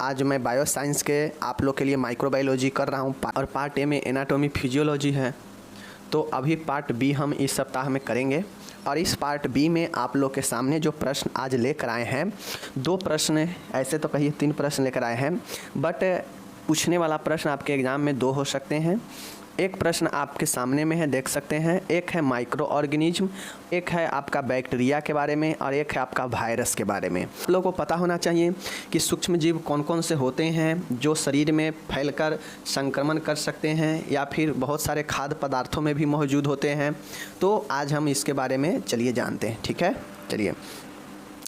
आज मैं bio science के आप लोग के लिए माइक्रोबायोलॉजी कर रहा हूँ और पार्ट ए में एनाटॉमी फिजियोलॉजी है। तो अभी पार्ट बी हम इस सप्ताह में करेंगे और इस पार्ट बी में आप लोग के सामने जो प्रश्न आज लेकर आए हैं, 2 प्रश्न, ऐसे तो कहिए 3 प्रश्न लेकर आए हैं, बट पूछने वाला प्रश्न आपके एग्ज़ाम में 2 हो सकते हैं। एक प्रश्न आपके सामने में है, देख सकते हैं। एक है माइक्रो ऑर्गेनिज्म, एक है आपका बैक्टीरिया के बारे में और एक है आपका वायरस के बारे में। आप लोगों को पता होना चाहिए कि सूक्ष्म जीव कौन कौन से होते हैं जो शरीर में फैलकर संक्रमण कर सकते हैं या फिर बहुत सारे खाद्य पदार्थों में भी मौजूद होते हैं। तो आज हम इसके बारे में चलिए जानते हैं, ठीक है। चलिए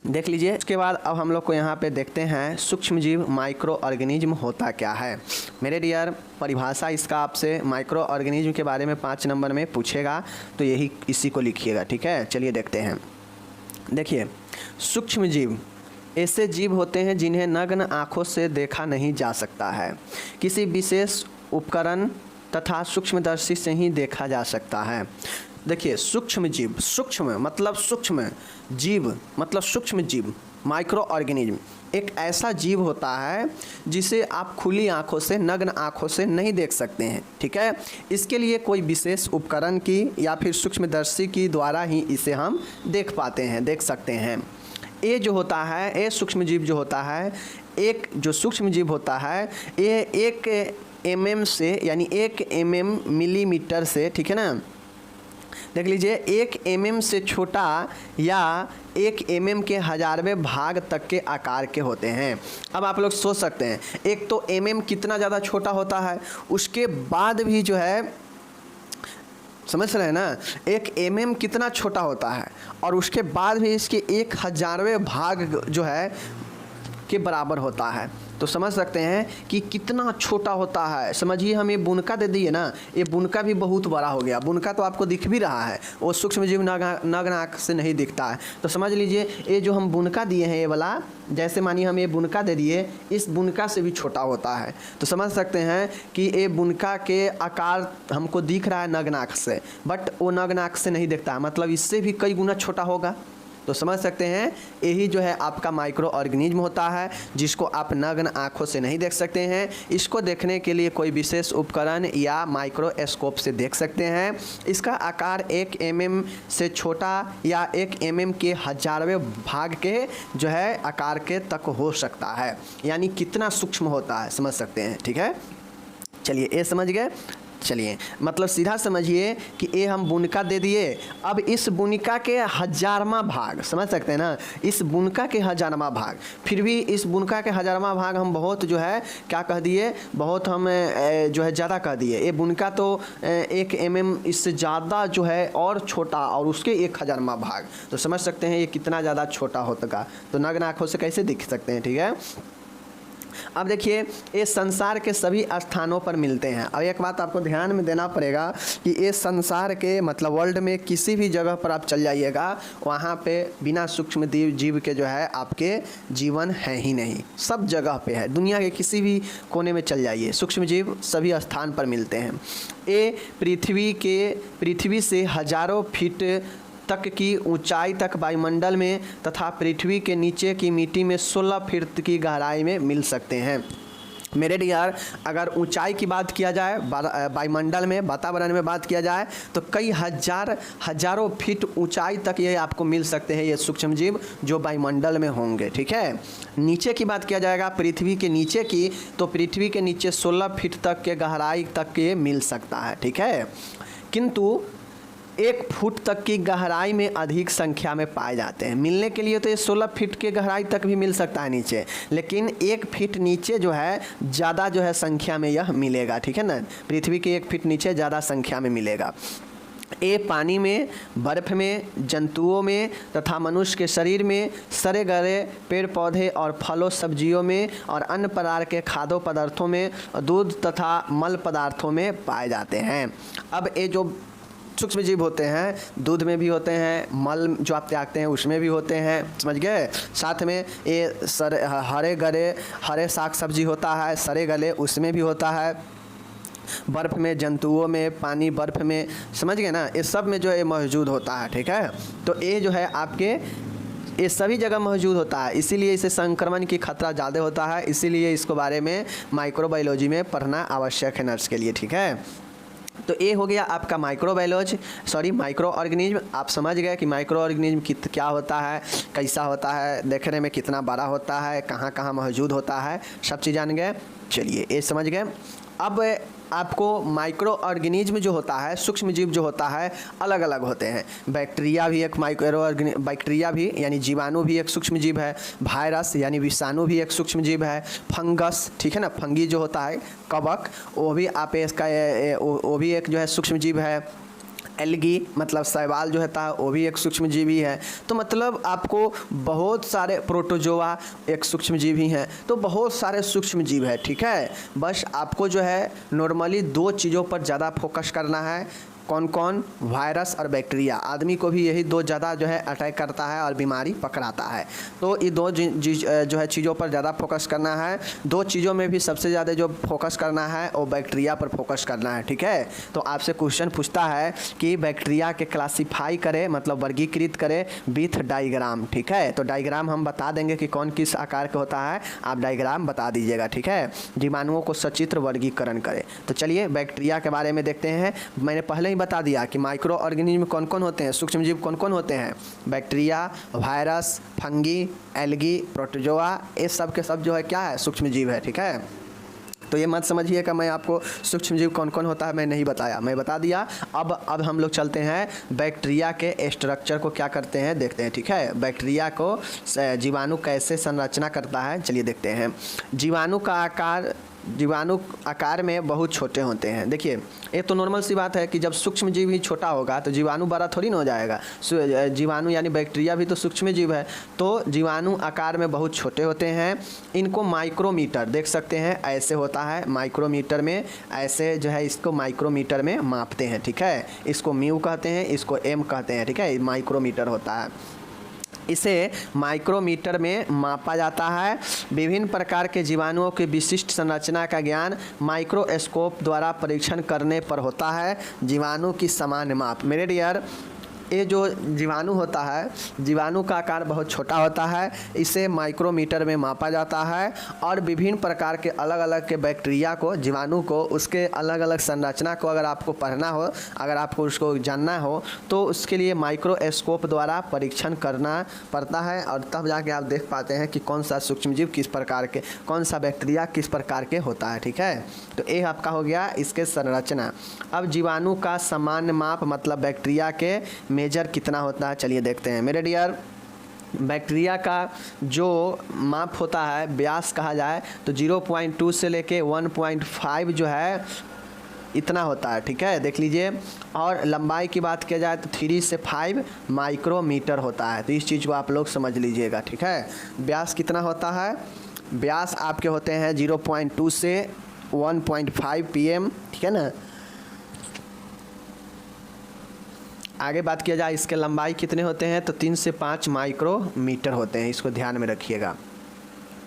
देख लीजिए। उसके बाद अब हम लोग को यहाँ पे देखते हैं सूक्ष्म जीव माइक्रो ऑर्गेनिज्म होता क्या है। मेरे डियर, परिभाषा इसका आपसे माइक्रो ऑर्गेनिज्म के बारे में 5 नंबर में पूछेगा, तो यही इसी को लिखिएगा, ठीक है। चलिए देखते हैं। देखिए, सूक्ष्म जीव ऐसे जीव होते हैं जिन्हें नग्न आँखों से देखा नहीं जा सकता है, किसी विशेष उपकरण तथा सूक्ष्मदर्शी से ही देखा जा सकता है। देखिए, सूक्ष्म जीव, सूक्ष्म मतलब सूक्ष्म, जीव मतलब सूक्ष्म जीव, माइक्रो ऑर्गेनिज्म एक ऐसा जीव होता है जिसे आप खुली आंखों से, नग्न आंखों से नहीं देख सकते हैं, ठीक है। इसके लिए कोई विशेष उपकरण की या फिर सूक्ष्मदर्शी की द्वारा ही इसे हम देख पाते हैं, देख सकते हैं। ये जो होता है, ये सूक्ष्म जीव जो होता है, एक जो सूक्ष्म जीव होता है, ये 1 mm से, यानी 1 mm मिलीमीटर से, ठीक है ना, देख लीजिए, 1 mm से छोटा या 1 mm के 1000वें भाग तक के आकार के होते हैं। अब आप लोग सोच सकते हैं, एक तो mm कितना ज़्यादा छोटा होता है, उसके बाद भी जो है, समझ रहे हैं ना, 1 mm कितना छोटा होता है और उसके बाद भी इसके 1000वें भाग जो है के बराबर होता है। तो समझ सकते हैं कि कितना छोटा होता है। समझिए, हम ये बुनका दे दिए ना, ये बुनका भी बहुत बड़ा हो गया। बुनका तो आपको दिख भी रहा है, वो सूक्ष्म जीव नग्न आँख से नहीं दिखता है। तो समझ लीजिए, ये जो हम बुनका दिए हैं, ये वाला, जैसे मानिए हम ये बुनका दे दिए, इस बुनका से भी छोटा होता है। तो समझ सकते हैं कि ये बुनका के आकार हमको दिख रहा है नग्न आँख से, बट वो नग्न आँख से नहीं दिखता है, मतलब इससे भी कई गुना छोटा होगा। तो समझ सकते हैं, यही जो है आपका माइक्रो ऑर्गेनिज्म होता है, जिसको आप नग्न आँखों से नहीं देख सकते हैं। इसको देखने के लिए कोई विशेष उपकरण या माइक्रोस्कोप से देख सकते हैं। इसका आकार 1 mm से छोटा या 1 mm के 1000वें भाग के जो है आकार के तक हो सकता है, यानी कितना सूक्ष्म होता है, समझ सकते हैं, ठीक है। चलिए, ये समझ गए। चलिए, मतलब सीधा समझिए कि ये हम बुनका दे दिए, अब इस बुनका के 1000वां भाग, समझ सकते हैं ना, इस बुनका के 1000वां भाग, फिर भी इस बुनका के 1000वां भाग हम बहुत जो है क्या कह दिए, बहुत हम जो है ज़्यादा कह दिए। ये बुनका तो 1 mm इससे ज़्यादा जो है और छोटा, और उसके 1000वां भाग। तो समझ सकते हैं ये कितना ज़्यादा छोटा होता। तो नग्न आँखों से कैसे दिख सकते हैं, ठीक है। अब देखिए, ये संसार के सभी स्थानों पर मिलते हैं। अब एक बात आपको ध्यान में देना पड़ेगा कि ये संसार के, मतलब वर्ल्ड में किसी भी जगह पर आप चल जाइएगा, वहाँ पे बिना सूक्ष्म जीव के जो है आपके जीवन है ही नहीं। सब जगह पे है, दुनिया के किसी भी कोने में चल जाइए, सूक्ष्म जीव सभी स्थान पर मिलते हैं। ये पृथ्वी से हजारों फीट तक की ऊंचाई तक वायुमंडल में तथा पृथ्वी के नीचे की मिट्टी में 16 फीट की गहराई में मिल सकते हैं। मेरे डियर, अगर ऊंचाई की बात किया जाए, वायुमंडल में, वातावरण में बात किया जाए, तो कई हजारों फीट ऊंचाई तक ये आपको मिल सकते हैं, ये सूक्ष्म जीव जो वायुमंडल में होंगे, ठीक है। नीचे की बात किया जाएगा, पृथ्वी के नीचे की, तो पृथ्वी के नीचे 16 फीट तक के गहराई तक ये मिल सकता है, ठीक है। किंतु 1 फुट तक की गहराई में अधिक संख्या में पाए जाते हैं। मिलने के लिए तो ये 16 फीट की गहराई तक भी मिल सकता है नीचे, लेकिन 1 फीट नीचे जो है ज़्यादा जो है संख्या में यह मिलेगा, ठीक है ना। पृथ्वी के 1 फीट नीचे ज़्यादा संख्या में मिलेगा। ये पानी में, बर्फ़ में, जंतुओं में तथा मनुष्य के शरीर में, सड़े गले पेड़ पौधे और फलों सब्जियों में और अन्य प्रकार के खाद्य पदार्थों में, दूध तथा मल पदार्थों में पाए जाते हैं। अब ये जो सूक्ष्म जीव होते हैं, दूध में भी होते हैं, मल जो आप त्यागते हैं उसमें भी होते हैं, समझ गए। साथ में ये हरे साग सब्जी होता है, सड़े गले उसमें भी होता है। बर्फ़ में, जंतुओं में, पानी, बर्फ़ में, समझ गए ना, ये सब में जो है मौजूद होता है, ठीक है। तो ये जो है आपके ये सभी जगह मौजूद होता है, इसीलिए इसे संक्रमण की खतरा ज़्यादा होता है, इसीलिए इसको बारे में माइक्रोबायोलॉजी में पढ़ना आवश्यक है नर्स के लिए, ठीक है। तो ये हो गया आपका माइक्रो ऑर्गेनिज्म। आप समझ गए कि माइक्रो ऑर्गेनिज्म क्या होता है, कैसा होता है, देखने में कितना बड़ा होता है, कहाँ कहाँ मौजूद होता है, सब चीज़ जान गए। चलिए ये समझ गए। अब आपको माइक्रो ऑर्गेनिज्म जो होता है, सूक्ष्म जीव जो होता है, अलग अलग होते हैं। बैक्टीरिया भी एक बैक्टीरिया भी यानी जीवाणु भी एक सूक्ष्म जीव है, वायरस यानी विषाणु भी एक सूक्ष्म जीव है, फंगस, ठीक है ना, फंगी जो होता है, कवक, वो भी आप इसका वो भी एक जो है सूक्ष्म जीव है। एल्गी मतलब शैवाल जो होता है वो भी एक सूक्ष्म जीवी है। तो मतलब आपको बहुत सारे प्रोटोजोआ एक सूक्ष्म जीवी हैं, तो बहुत सारे सूक्ष्म जीव है, ठीक है। बस आपको जो है नॉर्मली 2 चीज़ों पर ज़्यादा फोकस करना है। कौन कौन? वायरस और बैक्टीरिया। आदमी को भी यही 2 ज़्यादा जो है अटैक करता है और बीमारी पकड़ाता है। तो ये 2 जो है चीज़ों पर ज़्यादा फोकस करना है। 2 चीज़ों में भी सबसे ज़्यादा जो फोकस करना है वो बैक्टीरिया पर फोकस करना है, ठीक है। तो आपसे क्वेश्चन पूछता है कि बैक्टीरिया के क्लासीफाई करे, मतलब वर्गीकृत करे विथ डायग्राम, ठीक है। तो डायग्राम हम बता देंगे कि कौन किस आकार का होता है, आप डायग्राम बता दीजिएगा, ठीक है। जीवाणुओं को सचित्र वर्गीकरण करे। तो चलिए बैक्टीरिया के बारे में देखते हैं। मैंने पहले ही बता दिया कि माइक्रो ऑर्गेनिज्म कौन कौन होते हैं, सूक्ष्म जीव कौन कौन होते हैं। Bacteria, virus, fungi, algae, protozoa, ये सब के सब जो है क्या है, सूक्ष्म जीव है, ठीक है। तो ये मत समझिएगा मैं आपको सूक्ष्म जीव कौन कौन होता है मैं नहीं बताया, मैं बता दिया। अब हम लोग चलते हैं बैक्टीरिया के स्ट्रक्चर को क्या करते हैं देखते हैं, ठीक है। बैक्टीरिया को जीवाणु कैसे संरचना करता है चलिए देखते हैं। जीवाणु आकार में बहुत छोटे होते हैं। देखिए ये तो नॉर्मल सी बात है कि जब सूक्ष्म जीव ही छोटा होगा तो जीवाणु बड़ा थोड़ी ना हो जाएगा। जीवाणु यानी बैक्टीरिया भी तो सूक्ष्म जीव है। तो जीवाणु आकार में बहुत छोटे होते हैं। इनको माइक्रोमीटर देख सकते हैं, ऐसे होता है माइक्रोमीटर में, ऐसे जो है इसको माइक्रोमीटर में मापते हैं, ठीक है। इसको म्यू कहते हैं, इसको एम कहते हैं, ठीक है। माइक्रोमीटर होता है, इसे माइक्रोमीटर में मापा जाता है। विभिन्न प्रकार के जीवाणुओं की विशिष्ट संरचना का ज्ञान माइक्रोस्कोप द्वारा परीक्षण करने पर होता है। जीवाणु की सामान्य माप, मेरे डियर, ये जो जीवाणु होता है, जीवाणु का आकार बहुत छोटा होता है, इसे माइक्रोमीटर में मापा जाता है। और विभिन्न प्रकार के अलग अलग के बैक्टीरिया को, जीवाणु को, उसके अलग अलग संरचना को अगर आपको पढ़ना हो, अगर आपको उसको जानना हो तो उसके लिए माइक्रोस्कोप द्वारा परीक्षण करना पड़ता है। और तब जाके आप देख पाते हैं कि कौन सा सूक्ष्मजीव किस प्रकार के, कौन सा बैक्टीरिया किस प्रकार के होता है, ठीक है। तो ये आपका हो गया इसके संरचना। अब जीवाणु का सामान्य माप मतलब बैक्टीरिया के मेजर कितना होता है चलिए देखते हैं। मेरे डियर, बैक्टीरिया का जो माप होता है, व्यास कहा जाए तो 0.2 से लेके 1.5 जो है इतना होता है, ठीक है, देख लीजिए। और लंबाई की बात किया जाए तो 3 से 5 माइक्रोमीटर होता है। तो इस चीज़ को आप लोग समझ लीजिएगा, ठीक है। व्यास कितना होता है? व्यास आपके होते हैं 0.2 से 1.5 pm, ठीक है ना। आगे बात किया जाए इसके लंबाई कितने होते हैं तो 3 से 5 माइक्रोमीटर होते हैं, इसको ध्यान में रखिएगा,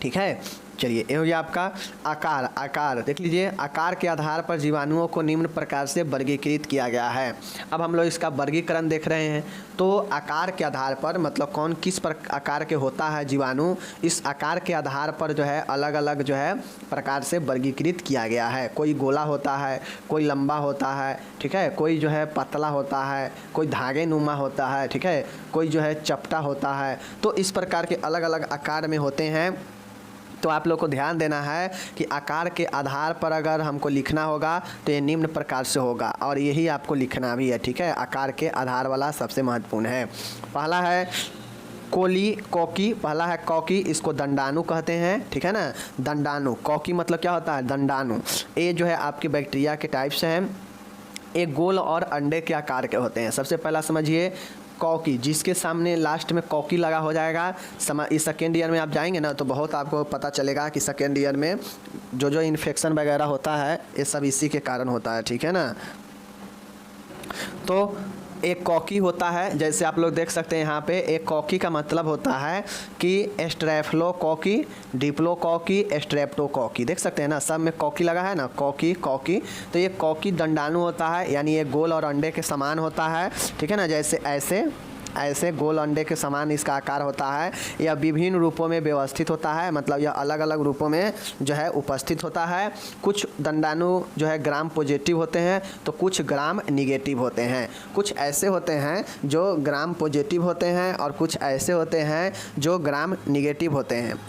ठीक है। चलिए ये हो गया आपका आकार देख लीजिए। आकार के आधार पर जीवाणुओं को निम्न प्रकार से वर्गीकृत किया गया है। अब हम लोग इसका वर्गीकरण देख रहे हैं। तो आकार के आधार पर मतलब कौन किस आकार के होता है जीवाणु, इस आकार के आधार पर जो है अलग अलग जो है प्रकार से वर्गीकृत किया गया है। कोई गोला होता है, कोई लंबा होता है, ठीक है, कोई जो है पतला होता है, कोई धागे नुमा होता है, ठीक है, कोई जो है चपटा होता है। तो इस प्रकार के अलग अलग आकार में होते हैं। तो आप लोग को ध्यान देना है कि आकार के आधार पर अगर हमको लिखना होगा तो ये निम्न प्रकार से होगा, और यही आपको लिखना भी है, ठीक है। आकार के आधार वाला सबसे महत्वपूर्ण है। पहला है पहला है कॉकी, इसको दंडाणु कहते हैं, ठीक है ना। दंडाणु, कॉकी मतलब क्या होता है? दंडाणु। ये जो है आपके बैक्टीरिया के टाइप्स हैं। एक गोल और अंडे के आकार के होते हैं। सबसे पहला समझिए कॉकी, जिसके सामने लास्ट में कॉकी लगा हो जाएगा। इस सेकेंड ईयर में आप जाएंगे ना तो बहुत आपको पता चलेगा कि सेकेंड ईयर में जो इन्फेक्शन वगैरह होता है ये सब इसी के कारण होता है, ठीक है ना। तो एक कॉकी होता है, जैसे आप लोग देख सकते हैं यहाँ पे, एक कॉकी का मतलब होता है कि स्ट्रेफ्लोकॉकी, डिप्लोकॉकी, स्ट्रेप्टोकॉकी, देख सकते हैं ना, सब में कॉकी लगा है ना, कॉकी। तो ये कॉकी दंडाणु होता है, यानी ये गोल और अंडे के समान होता है, ठीक है ना। जैसे ऐसे गोल अंडे के समान इसका आकार होता है। यह विभिन्न रूपों में व्यवस्थित होता है, मतलब यह अलग अलग रूपों में जो है उपस्थित होता है। कुछ दंडाणु जो है ग्राम पॉजिटिव होते हैं तो कुछ ग्राम निगेटिव होते हैं। कुछ ऐसे होते हैं जो ग्राम पॉजिटिव होते हैं और कुछ ऐसे होते हैं जो ग्राम निगेटिव होते हैं।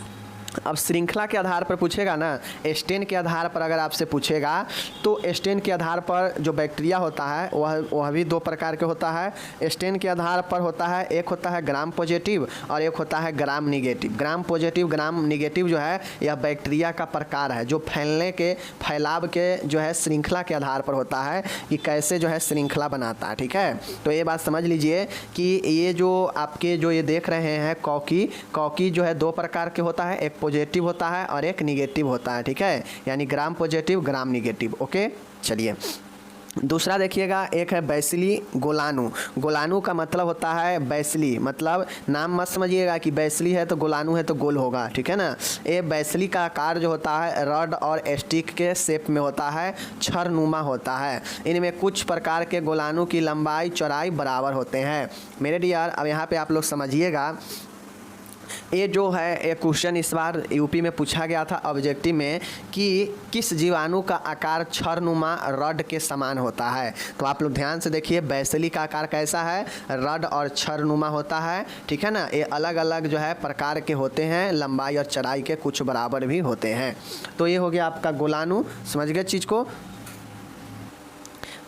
अब श्रृंखला के आधार पर पूछेगा ना, स्टेन के आधार पर अगर आपसे पूछेगा तो स्टेन के आधार पर जो बैक्टीरिया होता है वह भी दो प्रकार के होता है। स्टेन के आधार पर होता है, एक होता है ग्राम पॉजिटिव और एक होता है ग्राम negative. Gram positive gram negative जो है यह बैक्टीरिया का प्रकार है जो फैलाव के जो है श्रृंखला के आधार पर होता है कि कैसे जो है श्रृंखला बनाता है। ठीक है, तो ये बात समझ लीजिए कि ये जो आपके जो ये देख रहे हैं कॉकी जो है दो प्रकार के होता है, एक पॉजिटिव होता है और एक निगेटिव होता है। ठीक है, यानी gram positive gram negative. Okay, चलिए दूसरा देखिएगा, एक है बैसिली गोलानु। गोलानु का मतलब होता है बैसिली, मतलब नाम मत समझिएगा कि बैसिली है तो गोलानु है तो गोल होगा। ठीक है ना, ये बैसिली का आकार जो होता है रड और स्टिक के शेप में होता है, छरनुमा होता है। इनमें कुछ प्रकार के गोलानु की लंबाई चौड़ाई बराबर होते हैं। मेरे डियर, अब यहाँ पे आप लोग समझिएगा, ये जो है एक क्वेश्चन इस बार यूपी में पूछा गया था ऑब्जेक्टिव में कि किस जीवाणु का आकार छरनुमा रड के समान होता है। तो आप लोग ध्यान से देखिए, बैसिली का आकार कैसा है, रड और छरनुमा होता है। ठीक है ना, ये अलग अलग जो है प्रकार के होते हैं, लंबाई और चौड़ाई के कुछ बराबर भी होते हैं। तो ये हो गया आपका गोलानु, समझ गए चीज़ को।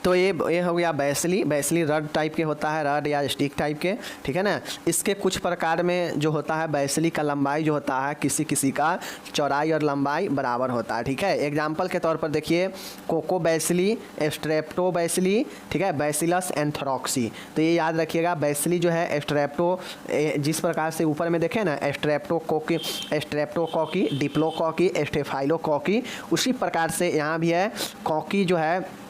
तो ये हो गया बैसिली रड टाइप के होता है, रड या स्टिक टाइप के। ठीक है ना, इसके कुछ प्रकार में जो होता है बैसिली का लंबाई जो होता है किसी किसी का चौड़ाई और लंबाई बराबर होता है। ठीक है, एग्जाम्पल के तौर पर देखिए कोको बैसिली, स्ट्रेप्टो बैसिली, ठीक है, बैसिलस एंथ्रोक्सी। तो ये याद रखिएगा, बैसिली जो है स्ट्रेप्टो, जिस प्रकार से ऊपर में देखें ना स्ट्रेप्टोकोकी, डिप्लोकोकी, स्टेफाइलोकोकी, उसी प्रकार से यहाँ भी है कॉकी जो है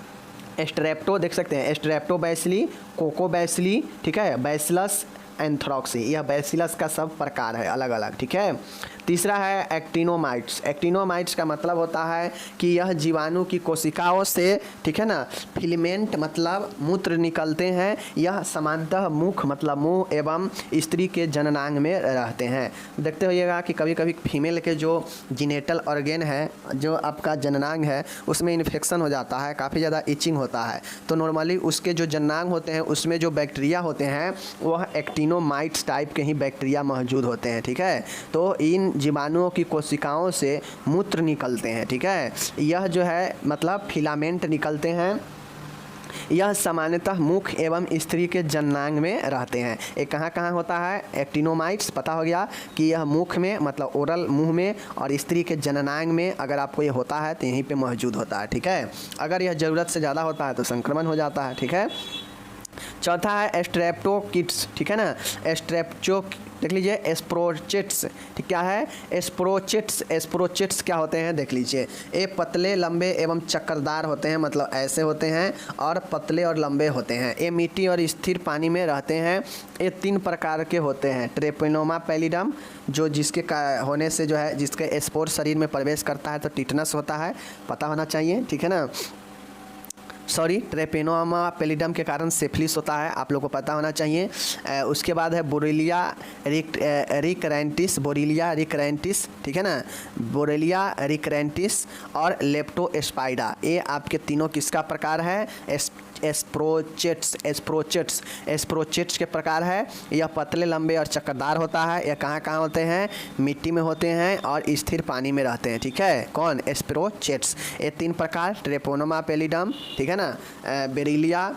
स्ट्रेप्टो, देख सकते हैं स्ट्रेप्टो बैसिली, कोको बैसिली, ठीक है, बैसिलस एंथ्रोक्सी, यह बैसिलस का सब प्रकार है अलग अलग। ठीक है, तीसरा है एक्टिनोमाइट्स। एक्टिनोमाइट्स का मतलब होता है कि यह जीवाणु की कोशिकाओं से, ठीक है ना, फिलामेंट मतलब मूत्र निकलते हैं। यह सामान्यतः मुख मतलब मुंह एवं स्त्री के जननांग में रहते हैं। देखते होइएगा कि कभी कभी फीमेल के जो जीनेटल ऑर्गेन है, जो आपका जननांग है, उसमें इन्फेक्शन हो जाता है, काफ़ी ज़्यादा इचिंग होता है। तो नॉर्मली उसके जो जननांग होते हैं उसमें जो बैक्टीरिया होते हैं वह एक्टिनोमाइट्स टाइप के ही बैक्टीरिया मौजूद होते हैं। ठीक है, तो इन जीवाणुओं की कोशिकाओं से मूत्र निकलते हैं। ठीक है, यह जो है मतलब फिलामेंट निकलते हैं। यह सामान्यतः मुख एवं स्त्री के जननांग में रहते हैं। ये कहाँ कहाँ होता है, एक्टिनोमाइट्स पता हो गया कि यह मुख में मतलब ओरल मुंह में, और स्त्री के जननांग में अगर आपको ये होता है तो यहीं पे मौजूद होता है। ठीक है, अगर यह ज़रूरत से ज़्यादा होता है तो संक्रमण हो जाता है। ठीक है, चौथा है स्ट्रेप्टोकिट्स। ठीक है ना, देख लीजिए एस्प्रोचिट्स। ठीक क्या है, एस्प्रोचिट्स क्या होते हैं देख लीजिए। ये पतले लंबे एवं चक्करदार होते हैं, मतलब ऐसे होते हैं, और पतले और लंबे होते हैं। ये मिट्टी और स्थिर पानी में रहते हैं। ये 3 प्रकार के होते हैं, ट्रेपोनोमा पैलिडम जो जिसके होने से जो है जिसके स्पोर शरीर में प्रवेश करता है तो टिटनस होता है, पता होना चाहिए। ठीक है ना, ट्रेपोनोमा पैलिडम के कारण सिफिलिस होता है, आप लोगों को पता होना चाहिए। उसके बाद है बोरेलिया रिकरेंटिस, ठीक है ना, बोरेलिया रिकरेंटिस और लेप्टोस्पाइरा। ये आपके तीनों किसका प्रकार है, एस्प्रोचेट्स के प्रकार है। यह पतले लंबे और चक्करदार होता है। यह कहाँ कहाँ होते हैं, मिट्टी में होते हैं और स्थिर पानी में रहते हैं। ठीक है, कौन, एस्प्रोचेट्स। ये 3 प्रकार, ट्रेपोनोमा पैलिडम, ठीक है ना, बेरिलिया,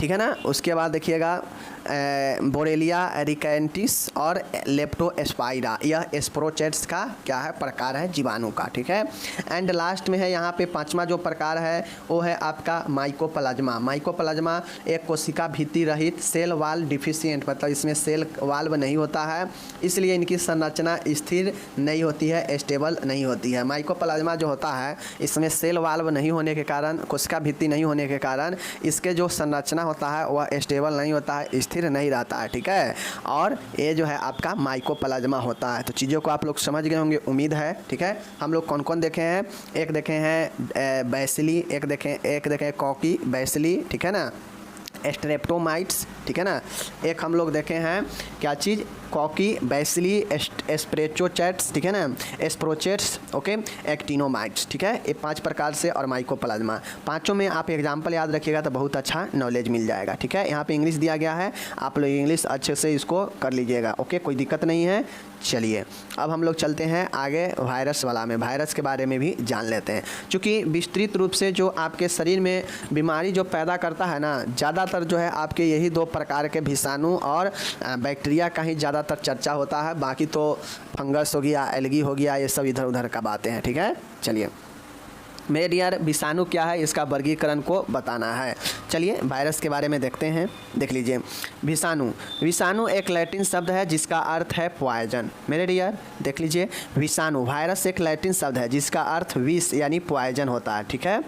ठीक है ना, उसके बाद देखिएगा बोरेलिया रिकेंटिस और लेप्टोस्पाइरा, यह एस्प्रोचेट्स का क्या है, प्रकार है जीवाणु का। ठीक है, एंड लास्ट में है यहाँ पे 5वां जो प्रकार है वो है आपका माइकोप्लाज्मा। माइकोप्लाज्मा एक कोशिका भित्ति रहित सेल वाल डिफिशिएंट, मतलब इसमें सेल वाल्व नहीं होता है, इसलिए इनकी संरचना स्थिर नहीं होती है, स्टेबल नहीं होती है। माइकोप्लाज्मा जो होता है इसमें सेल वाल्व नहीं होने के कारण, कोशिका भित्ति नहीं होने के कारण इसके जो संरचना होता है वह स्टेबल नहीं होता है, स्थिर नहीं रहता है। ठीक है, और ये जो है आपका माइकोप्लाज्मा होता है। तो चीज़ों को आप लोग समझ गए होंगे, उम्मीद है। ठीक है, हम लोग कौन कौन देखे हैं, एक देखे हैं बैसिली, एक देखें कॉकी बैसिली, ठीक है ना, स्ट्रेप्टोमाइट्स, ठीक है ना। एक हम लोग देखे हैं क्या चीज़, कॉकी, बैसिली, एस्प्रेचोचेट्स, ठीक है ना, एस्प्रोचेट्स, ओके, एक्टिनोमाइट्स, ठीक है। ये 5 प्रकार से और माइकोप्लाज्मा, पांचों में आप एग्जाम्पल याद रखिएगा तो बहुत अच्छा नॉलेज मिल जाएगा, ठीक है। यहाँ पे इंग्लिश दिया गया है, आप लोग इंग्लिश अच्छे से इसको कर लीजिएगा, ओके, कोई दिक्कत नहीं है। चलिए अब हम लोग चलते हैं आगे वायरस वाला में, वायरस के बारे में भी जान लेते हैं। क्योंकि विस्तृत रूप से जो आपके शरीर में बीमारी जो पैदा करता है ना, ज़्यादातर जो है आपके यही 2 प्रकार के विषाणु और बैक्टीरिया का ही ज़्यादातर चर्चा होता है। बाकी तो फंगस हो गया, एलगी हो गया, ये सब इधर उधर का बातें हैं, ठीक है। चलिए मेरे डियर, विषाणु क्या है इसका वर्गीकरण को बताना है। चलिए वायरस के बारे में देखते हैं, देख लीजिए। विषाणु, विषाणु एक लैटिन शब्द है जिसका अर्थ है पॉइजन। मेरे डियर देख लीजिए, विषाणु, वायरस एक लैटिन शब्द है जिसका अर्थ विष यानी पॉइजन होता है, ठीक है।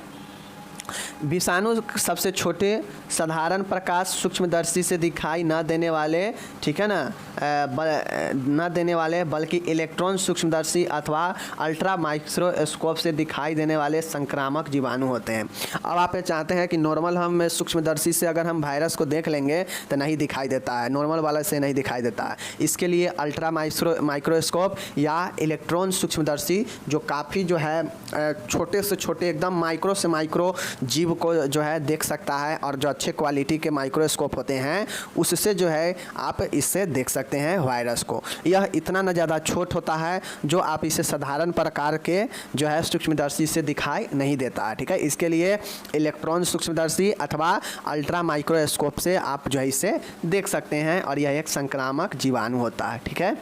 विषाणु सबसे छोटे साधारण प्रकाश सूक्ष्मदर्शी से दिखाई न देने वाले, ठीक है ना, न देने वाले बल्कि इलेक्ट्रॉन सूक्ष्मदर्शी अथवा अल्ट्रा माइक्रोस्कोप से दिखाई देने वाले संक्रामक जीवाणु होते हैं। अब आप ये चाहते हैं कि नॉर्मल हम सूक्ष्मदर्शी से अगर हम वायरस को देख लेंगे तो नहीं दिखाई देता है, नॉर्मल वाला से नहीं दिखाई देता है। इसके लिए अल्ट्रा माइक्रोस्कोप या इलेक्ट्रॉन सूक्ष्मदर्शी जो काफ़ी जो है छोटे से छोटे एकदम माइक्रो से माइक्रो जीव को जो है देख सकता है, और जो अच्छे क्वालिटी के माइक्रोस्कोप होते हैं उससे जो है आप इससे देख सकते हैं वायरस को। यह इतना न ज़्यादा छोट होता है जो आप इसे साधारण प्रकार के जो है सूक्ष्मदर्शी से दिखाई नहीं देता है, ठीक है। इसके लिए इलेक्ट्रॉन सूक्ष्मदर्शी अथवा अल्ट्रा माइक्रोस्कोप से आप जो है इसे देख सकते हैं, और यह एक संक्रामक जीवाणु होता है, ठीक है,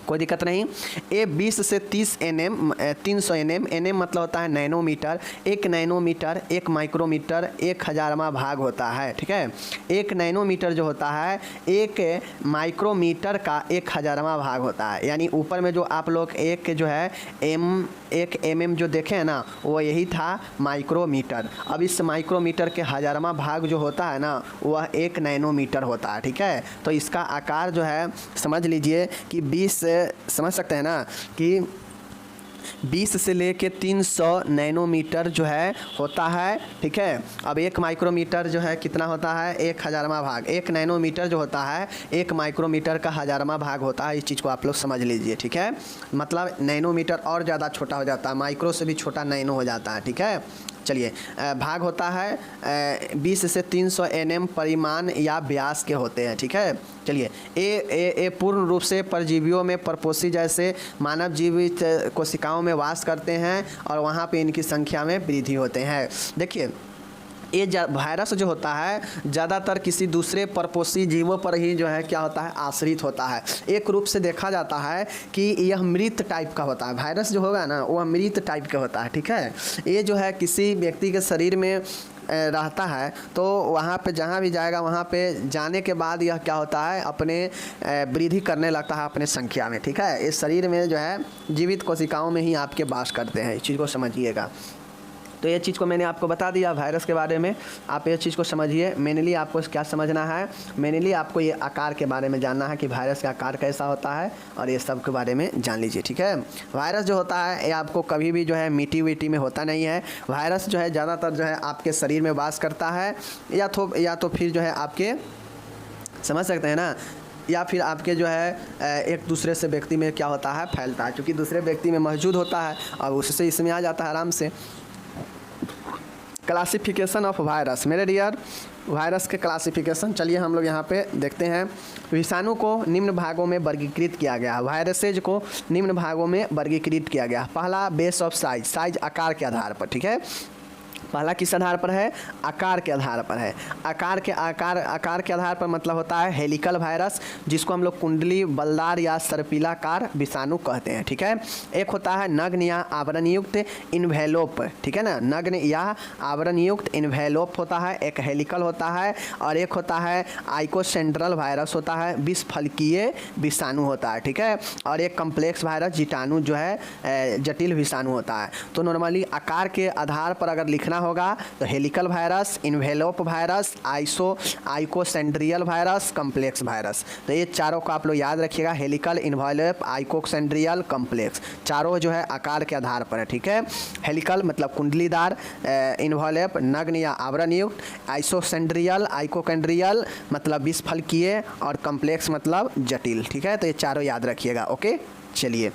कोई दिक्कत नहीं। ये 20 से 30 nm 300 nm, nm मतलब होता है नैनोमीटर, 1 नैनोमीटर 1 माइक्रोमीटर 1000वां भाग होता है, ठीक है। 1 नैनोमीटर जो होता है 1 माइक्रोमीटर का 1000वां भाग होता है, यानी ऊपर में जो आप लोग एक जो है एक mm जो देखे हैं ना, वो यही था माइक्रोमीटर। अब इस माइक्रोमीटर के 1000वां भाग जो होता है ना, वह 1 नैनोमीटर होता है, ठीक है। तो इसका आकार जो है समझ लीजिए कि 20 समझ सकते हैं ना कि 20 से लेके 300 नैनोमीटर जो है होता है, ठीक है। अब 1 माइक्रोमीटर जो है कितना होता है, 1000वां भाग। 1 नैनोमीटर जो होता है 1 माइक्रोमीटर का 1000वां भाग होता है। इस चीज़ को आप लोग समझ लीजिए, ठीक है। मतलब नैनोमीटर और ज़्यादा छोटा हो जाता है, माइक्रो से भी छोटा नैनो हो जाता है, ठीक है। चलिए भाग होता है 20 से 300 nm परिमाण या व्यास के होते हैं, ठीक है। चलिए ये पूर्ण रूप से परजीवियों में परपोषी जैसे मानव जीवित कोशिकाओं में वास करते हैं, और वहाँ पे इनकी संख्या में वृद्धि होते हैं। देखिए ये वायरस जो होता है ज़्यादातर किसी दूसरे परपोषी जीवों पर ही जो है क्या होता है, आश्रित होता है। एक रूप से देखा जाता है कि यह मृत टाइप का होता है, वायरस जो होगा ना वह मृत टाइप का होता है, ठीक है। ये जो है किसी व्यक्ति के शरीर में रहता है तो वहाँ पे जहाँ भी जाएगा वहाँ पे जाने के बाद यह क्या होता है, अपने वृद्धि करने लगता है अपने संख्या में, ठीक है। इस शरीर में जो है जीवित कोशिकाओं में ही आपके वास करते हैं, इस चीज़ को समझिएगा। तो ये चीज़ को मैंने आपको बता दिया वायरस के बारे में, आप ये चीज़ को समझिए। मेनली आपको क्या समझना है, मेनली आपको ये आकार के बारे में जानना है कि वायरस का आकार कैसा होता है, और ये सब के बारे में जान लीजिए, ठीक है। वायरस जो होता है ये आपको कभी भी जो है मीठी वीटी में होता नहीं है। वायरस जो है ज़्यादातर जो है आपके शरीर में वास करता है, या तो फिर जो है आपके समझ सकते हैं ना, या फिर आपके जो है एक दूसरे से व्यक्ति में क्या होता है, फैलता है, क्योंकि दूसरे व्यक्ति में मौजूद होता है और उससे इसमें आ जाता है आराम से। क्लासिफिकेशन ऑफ वायरस, मेरे डियर वायरस के क्लासिफिकेशन, चलिए हम लोग यहाँ पे देखते हैं। विषाणु को निम्न भागों में वर्गीकृत किया गया, वायरसेज को निम्न भागों में वर्गीकृत किया गया। पहला बेस ऑफ साइज, साइज आकार के आधार पर, ठीक है। पहला किस आधार पर है, आकार के आधार पर है। आकार के आधार पर मतलब होता है हेलिकल वायरस, जिसको हम लोग कुंडली, बलदार या सर्पिलाकार विषाणु कहते हैं, ठीक है। एक होता है नग्न या आवरण युक्त इन्वेलोप, ठीक है ना, नग्न या आवरण युक्त इन्वेलोप होता है, एक हेलिकल होता है। और एक होता है आइकोसेंट्रल वायरस होता है, विषफलकीय विषाणु होता है, ठीक है। और एक कम्प्लेक्स वायरस जीवाणु जो है जटिल विषाणु होता है। तो नॉर्मली आकार के आधार पर अगर लिखना होगा तो helical virus, envelope virus, icosahedral virus, complex virus. तो ये चारों को आप लोग याद रखिएगा, हेलिकल, इन्वेलोप, आइकोसेंड्रियल, कम्प्लेक्स, चारों जो है आकार के आधार पर है, ठीक है। हेलिकल मतलब कुंडलीदार, इन्वेलोप नग्न या आवरण युक्त, आइकोसेंड्रियल मतलब विषफलकीय, और कम्प्लेक्स मतलब जटिल, ठीक है। तो ये चारों याद रखिएगा, ओके। चलिए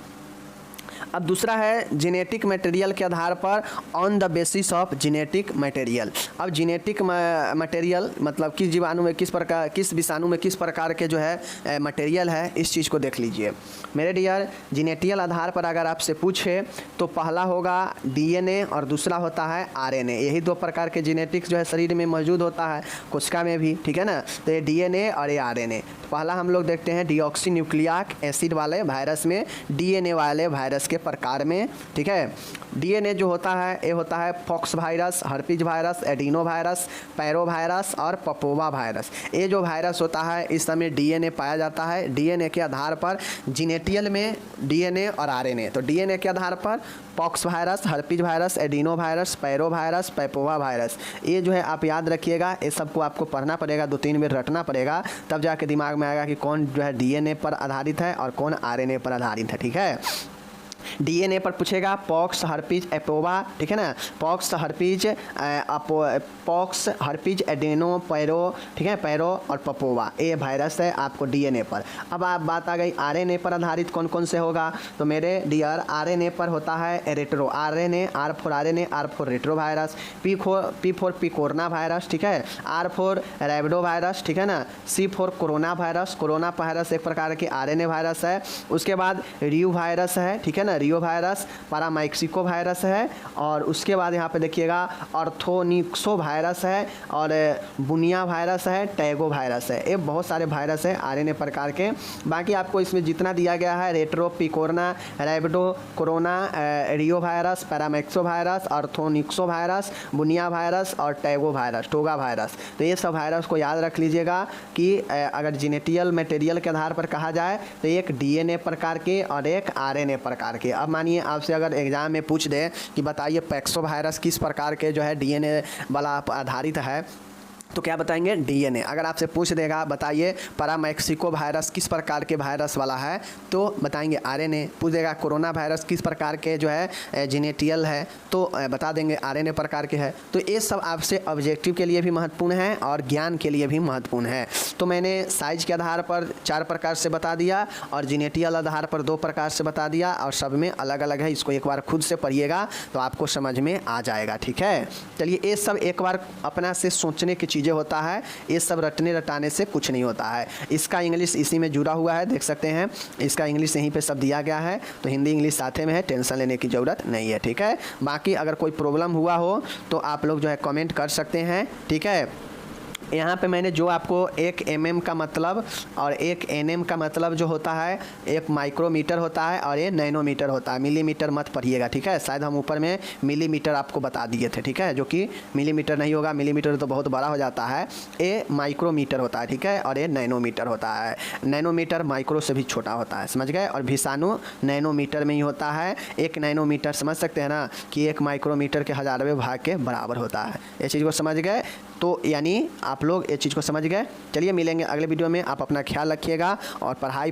अब दूसरा है जेनेटिक मटेरियल के आधार पर, on the basis of genetic material. अब जेनेटिक मटेरियल मतलब किस जीवाणु में किस प्रकार, किस विषाणु में किस प्रकार के जो है मटेरियल है, इस चीज़ को देख लीजिए मेरे डियर। जेनेटियल आधार पर अगर आपसे पूछे तो पहला होगा डीएनए और दूसरा होता है आरएनए। यही दो प्रकार के जेनेटिक्स जो है शरीर में मौजूद होता है, कोशिका में भी, ठीक है ना। तो ये डीएनए और ये आरएनए। पहला हम लोग देखते हैं डीऑक्सी न्यूक्लिक एसिड वाले वायरस में, डीएनए वाले वायरस के प्रकार में, ठीक है। डीएनए जो होता है ये होता है pox virus, herpes virus, adeno virus, पैरो वायरस और पपोवा वायरस। ये जो वायरस होता है इस समय डीएनए पाया जाता है। डीएनए के आधार पर जेनेटियल में डीएनए और आरएनए, तो डीएनए के आधार पर pox virus, herpes virus, adeno virus, पैरो वायरस, पपोवा वायरस, ये जो है आप याद रखिएगा। ये सबको आपको पढ़ना पड़ेगा, 2-3 बार रटना पड़ेगा, तब जाके दिमाग में आएगा कि कौन जो है डीएनए पर आधारित है और कौन आरएनए पर आधारित है, ठीक है। डीएनए पर पूछेगा पॉक्स, हर्पीज, एपोवा, ठीक है ना। पॉक्स, हर्पीज, एडेनो, पैरो, ठीक है, पैरो और पपोवा, ये वायरस है आपको डीएनए पर। अब आप बात आ गई आरएनए पर आधारित कौन कौन से होगा, तो मेरे डियर आरएनए पर होता है retro RNA, R for retro virus, P for picorna virus, ठीक है, आर फॉर रैबिडो वायरस, ठीक है ना, सी फॉर कोरोना वायरस एक प्रकार के आरएनए वायरस है। उसके बाद रियो वायरस है, ठीक है ना, रियो वायरस, पैरामाइक्सिको वायरस है, और उसके बाद यहाँ पे देखिएगा ऑर्थोनिक्सो वायरस है, और बुनिया वायरस है, टैगो वायरस है। ये बहुत सारे वायरस है आरएनए प्रकार के। बाकी आपको इसमें जितना दिया गया है रेट्रो, पिकोरना, रैबिडो, कोरोना, रियो वायरस, पैरामाइक्सो वायरस, ऑर्थोनिक्सो वायरस, बुनिया वायरस और टैगो वायरस, टोगा वायरस। तो ये सब वायरस को याद रख लीजिएगा कि अगर जेनेटियल मटेरियल के आधार पर कहा जाए तो एक डीएनए प्रकार के और एक आरएनए प्रकार के। अब मानिए आपसे अगर एग्जाम में पूछ दे कि बताइए पैक्सो वायरस किस प्रकार के जो है डीएनए वाला आधारित है, तो क्या बताएंगे डीएनए। अगर आपसे पूछ देगा बताइए पैरामेक्सिको वायरस किस प्रकार के वायरस वाला है, तो बताएंगे आरएनए। पूछेगा कोरोना वायरस किस प्रकार के जो है जेनेटियल है, तो बता देंगे आरएनए प्रकार के है। तो ये सब आपसे ऑब्जेक्टिव के लिए भी महत्वपूर्ण है और ज्ञान के लिए भी महत्वपूर्ण है। तो मैंने साइज के आधार पर 4 प्रकार से बता दिया और जेनेटियल आधार पर 2 प्रकार से बता दिया, और सब में अलग अलग है। इसको एक बार खुद से पढ़िएगा तो आपको समझ में आ जाएगा, ठीक है। चलिए ये सब एक बार अपना से सोचने की चीज़ें होता है, ये सब रटने रटाने से कुछ नहीं होता है। इसका इंग्लिश इसी में जुड़ा हुआ है, देख सकते हैं, इसका इंग्लिश यहीं पे सब दिया गया है, तो हिंदी इंग्लिश साथे में है, टेंशन लेने की ज़रूरत नहीं है, ठीक है। बाकी अगर कोई प्रॉब्लम हुआ हो तो आप लोग जो है कमेंट कर सकते हैं, ठीक है। यहाँ पे मैंने जो आपको 1 mm का मतलब और 1 nm का मतलब जो होता है, एक माइक्रोमीटर होता है और ये नैनोमीटर होता है। मिलीमीटर मत पढ़िएगा, ठीक है। शायद हम ऊपर में मिलीमीटर आपको बता दिए थे, ठीक है, जो कि मिलीमीटर नहीं होगा, मिलीमीटर तो बहुत बड़ा हो जाता है। ये माइक्रोमीटर होता है, ठीक है, और ये नैनोमीटर होता है। नैनोमीटर माइक्रो से भी छोटा होता है, समझ गए। और विषाणु नैनोमीटर में ही होता है। 1 नैनोमीटर समझ सकते हैं ना कि 1 माइक्रोमीटर के 1000वें भाग के बराबर होता है। ये चीज़ को समझ गए, तो यानी आप लोग ये चीज़ को समझ गए। चलिए मिलेंगे अगले वीडियो में। आप अपना ख्याल रखिएगा और पढ़ाई